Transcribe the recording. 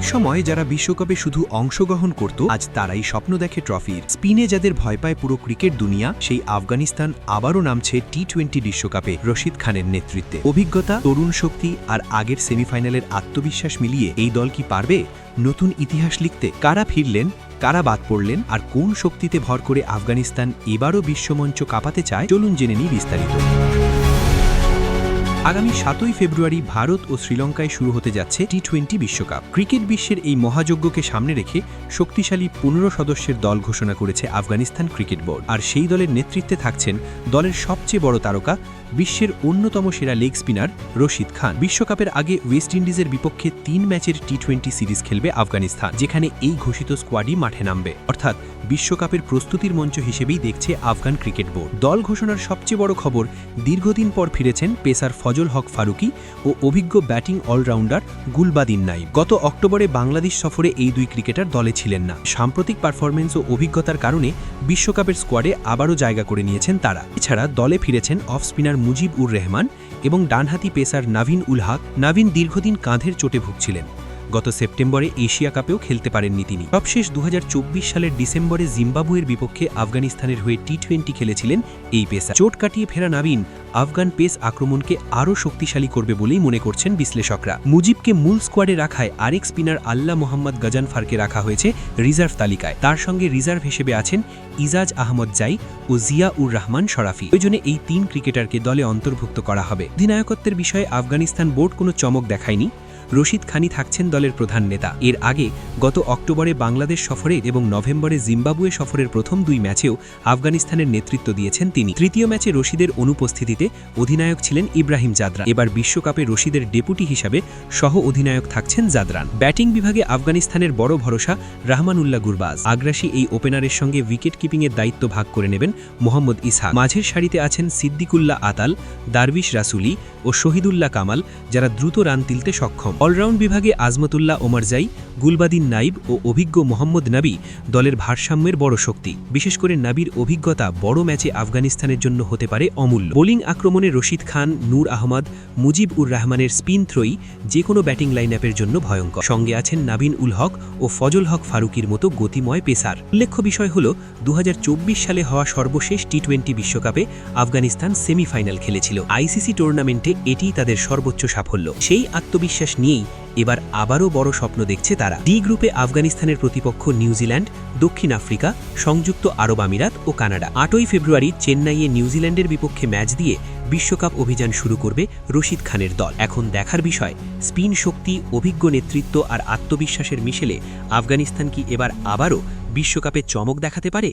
একসময় যারা বিশ্বকাপে শুধু অংশগ্রহণ করত আজ তারাই স্বপ্ন দেখে ট্রফির। স্পিনে যাদের ভয় পায় পুরো ক্রিকেট দুনিয়া, সেই আফগানিস্তান আবারও নামছে টি-20 বিশ্বকাপে রশিদ খানের নেতৃত্বে। অভিজ্ঞতা, তরুণ শক্তি আর আগের সেমিফাইনালের আত্মবিশ্বাস মিলিয়ে এই দল কি পারবে নতুন ইতিহাস লিখতে? কারা ফিরলেন, কারা বাদ পড়লেন, আর কোন শক্তিতে ভর করে আফগানিস্তান এবারও বিশ্বমঞ্চ কাঁপাতে চায়, চলুন জেনে নিই বিস্তারিত। আগামী 7ই ফেব্রুয়ারি ভারত ও শ্রীলঙ্কায় শুরু হতে যাচ্ছে টি-20 বিশ্বকাপ। ক্রিকেট বিশ্বের এই মহাযজ্ঞকে সামনে রেখে শক্তিশালী 15 সদস্যের দল ঘোষণা করেছে আফগানিস্তান ক্রিকেট বোর্ড। আর সেই দলের নেতৃত্বে থাকছেন দলের সবচেয়ে বড় তারকা, বিশ্বের অন্যতম সেরা লেগ স্পিনার রশিদ খান। বিশ্বকাপের আগে ওয়েস্ট ইন্ডিজের বিপক্ষে 3 ম্যাচের টি-20 সিরিজ খেলবে আফগানিস্তান, যেখানে এই ঘোষিত স্কোয়াডই মাঠে নামবে। অর্থাৎ বিশ্বকাপের প্রস্তুতির মঞ্চ হিসেবেই দেখছে আফগান ক্রিকেট বোর্ড। দল ঘোষণার সবচেয়ে বড় খবর, দীর্ঘদিন পর ফিরেছেন পেসার ফজল হক ফারুকি ও অভিজ্ঞ ব্যাটিং অলরাউন্ডার গুলবাদিন নাইব। গত অক্টোবরে বাংলাদেশ সফরে এই দুই ক্রিকেটার দলে ছিলেন না। সাম্প্রতিক পারফরমেন্স ও অভিজ্ঞতার কারণে বিশ্বকাপের স্কোয়াডে আবারও জায়গা করে নিয়েছেন তারা। এছাড়া দলে ফিরেছেন অফ স্পিনার মুজিব উর রহমান এবং ডানহাতি পেসার নাভিন উল হক। নাভিন দীর্ঘদিন কাঁধের চোটে ভুগছিলেন। গত সেপ্টেম্বরে এশিয়া কাপেও খেলতে পারেননি তিনি। সবশেষ 2024 সালের ডিসেম্বরে জিম্বাবুয়ের বিপক্ষে আফগানিস্তানের হয়ে টি-20 খেলেছিলেন এই পেসার। চোট কাটিয়ে ফেরা নাভিন আফগান পেস আক্রমণকে আরও শক্তিশালী করবে বলেই মনে করছেন বিশ্লেষকরা। মুজিবকে মূল স্কোয়াডে রাখায় আরেক স্পিনার আল্লাহ মোহাম্মদ গজানফারকে রাখা হয়েছে রিজার্ভ তালিকায়। তার সঙ্গে রিজার্ভ হিসেবে আছেন ইজাজ আহমদ জাই ও জিয়া উর রহমান শরাফি। প্রয়োজনে এই 3 ক্রিকেটারকে দলে অন্তর্ভুক্ত করা হবে। অধিনায়কত্বের বিষয়ে আফগানিস্তান বোর্ড কোনো চমক দেখায়নি। রশিদ খানই থাকছেন দলের প্রধান নেতা। এর আগে গত অক্টোবরে বাংলাদেশ সফরে এবং নভেম্বরে জিম্বাবুয়ে সফরের প্রথম 2 ম্যাচেও আফগানিস্তানের নেতৃত্ব দিয়েছেন তিনি। তৃতীয় ম্যাচে রশিদের অনুপস্থিতিতে অধিনায়ক ছিলেন ইব্রাহিম জাদরান। এবার বিশ্বকাপে রশিদের ডেপুটি হিসাবে সহ অধিনায়ক থাকছেন জাদরান। ব্যাটিং বিভাগে আফগানিস্তানের বড় ভরসা রাহমানুল্লাহ গুরবাজ। আগ্রাসী এই ওপেনারের সঙ্গে উইকেট কিপিংয়ের দায়িত্ব ভাগ করে নেবেন মোহাম্মদ ইসহাক। মাঝের সারিতে আছেন সিদ্দিকুল্লাহ আতাল, দারবিশ রাসুলি ও শহীদুল্লাহ কামাল, যারা দ্রুত রান তুলতে সক্ষম। অলরাউন্ড বিভাগে আজমতুল্লাহ ওমরজাই, গুলবাদিন নাইব ও অভিজ্ঞ মোহাম্মদ নাবি দলের ভারসাম্যের বড় শক্তি। বিশেষ করে নাবির অভিজ্ঞতা বড় ম্যাচে আফগানিস্তানের জন্য হতে পারে অমূল্য। বোলিং আক্রমণে রশিদ খান, নূর আহমদ, মুজিব উর রহমানের স্পিন থ্রোই যে কোনো ব্যাটিং লাইনআপের জন্য ভয়ঙ্কর। সঙ্গে আছেন নাভিন উল হক ও ফজল হক ফারুকির মতো গতিময় পেসার। উল্লেখ্য বিষয় হল 2024 সালে হওয়া সর্বশেষ টি-20 বিশ্বকাপে আফগানিস্তান সেমিফাইনাল খেলেছিল। আইসিসি টুর্নামেন্টে এটিই তাদের সর্বোচ্চ সাফল্য। সেই আত্মবিশ্বাস নিয়েই এবার আবারও বড় স্বপ্ন দেখছে তারা। ডি গ্রুপে আফগানিস্তানের প্রতিপক্ষ নিউজিল্যান্ড, দক্ষিণ আফ্রিকা, সংযুক্ত আরব আমিরাত ও কানাডা। 8ই ফেব্রুয়ারি চেন্নাইয়ে নিউজিল্যান্ডের বিপক্ষে ম্যাচ দিয়ে বিশ্বকাপ অভিযান শুরু করবে রশিদ খানের দল। এখন দেখার বিষয়, স্পিন শক্তি, অভিজ্ঞ নেতৃত্ব আর আত্মবিশ্বাসের মিশেলে আফগানিস্তান কি এবার আবারও বিশ্বকাপে চমক দেখাতে পারে?